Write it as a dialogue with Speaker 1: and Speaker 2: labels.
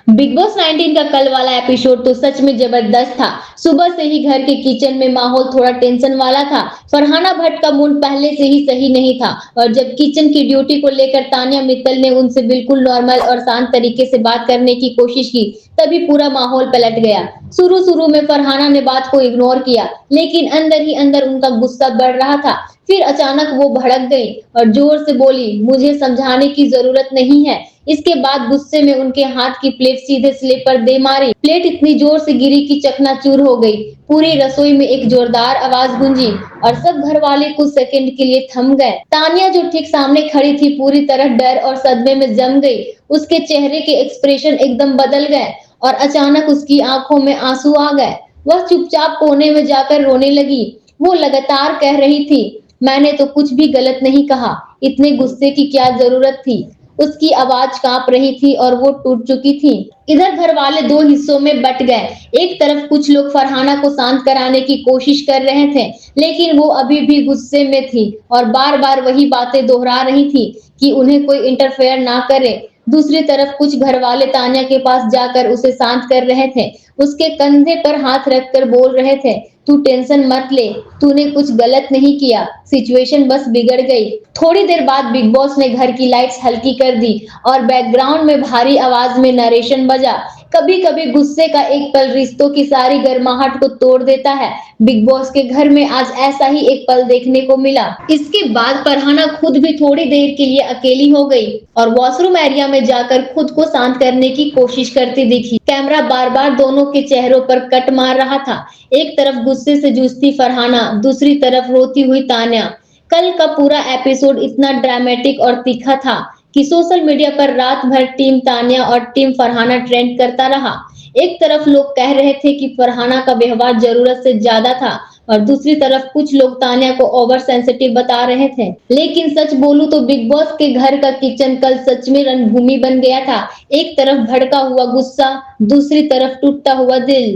Speaker 1: Big boss 19 का कल वाला एपिसोड तो सच में जबरदस्त था। सुबह से ही घर के किचन में माहौल थोड़ा टेंशन वाला था। फरहाना भट्ट का मूड पहले से ही सही नहीं था और जब किचन की ड्यूटी को लेकर तानिया मित्तल ने उनसे बिल्कुल नॉर्मल और शांत तरीके से बात करने की कोशिश की, तभी पूरा माहौल पलट गया। शुरू-शुरू में फरहाना ने बात को इग्नोर किया, लेकिन अंदर ही अंदर उनका गुस्सा बढ़ रहा था। फिर अचानक वो भड़क गई और जोर से बोली, मुझे समझाने की जरूरत नहीं है। इसके बाद गुस्से में उनके हाथ की प्लेट सीधे स्लेब पर दे मारी। प्लेट इतनी जोर से गिरी कि चकनाचूर हो गई। पूरी रसोई में एक जोरदार आवाज गूंजी और सब घर वाले कुछ सेकंड के लिए थम गए। तानिया जो ठीक सामने खड़ी थी पूरी तरह डर और सदमे में जम गई। उसके चेहरे के एक्सप्रेशन एकदम बदल गए और अचानक उसकी आंखों में आंसू आ गए। वह चुपचाप कोने में जाकर रोने लगी। वो लगातार कह रही थी, मैंने तो कुछ भी गलत नहीं कहा, इतने गुस्से की क्या जरूरत थी। उसकी आवाज कांप रही थी और वो टूट चुकी थी। इधर घर वाले दो हिस्सों में बट गए। एक तरफ कुछ लोग फरहाना को शांत कराने की कोशिश कर रहे थे, लेकिन वो अभी भी गुस्से में थी और बार-बार वही बातें दोहरा रही थी कि उन्हें कोई इंटरफेयर ना करे। दूसरी तरफ कुछ घर वाले तानिया के पास जाकर उसे शांत कर रहे थे। उसके कंधे पर हाथ रखकर बोल रहे थे, तू टेंशन मत ले, तूने कुछ गलत नहीं किया, सिचुएशन बस बिगड़ गई। थोड़ी देर बाद बिग बॉस ने घर की लाइट्स हल्की कर दी और बैकग्राउंड में भारी आवाज में नरेशन बजा। कभी कभी गुस्से का एक पल रिश्तों की सारी गर्माहट को तोड़ देता है। बिग बॉस के घर में आज ऐसा ही एक पल देखने को मिला। इसके बाद फरहाना खुद भी थोड़ी देर के लिए अकेली हो गई और वॉशरूम एरिया में जाकर खुद को शांत करने की कोशिश करती दिखी। कैमरा बार बार दोनों के चेहरों पर कट मार रहा था। एक तरफ गुस्से से जूझती फरहाना, दूसरी तरफ रोती हुई तान्या। कल का पूरा एपिसोड इतना ड्रामेटिक और तीखा था कि सोशल मीडिया पर रात भर टीम तान्या और टीम फरहाना ट्रेंड करता रहा। एक तरफ लोग कह रहे थे कि फरहाना का व्यवहार जरूरत से ज्यादा था और दूसरी तरफ कुछ लोग तान्या को ओवर सेंसिटिव बता रहे थे। लेकिन सच बोलूं तो बिग बॉस के घर का किचन कल सच में रणभूमि बन गया था। एक तरफ भड़का हुआ गुस्सा, दूसरी तरफ टूटता हुआ दिल।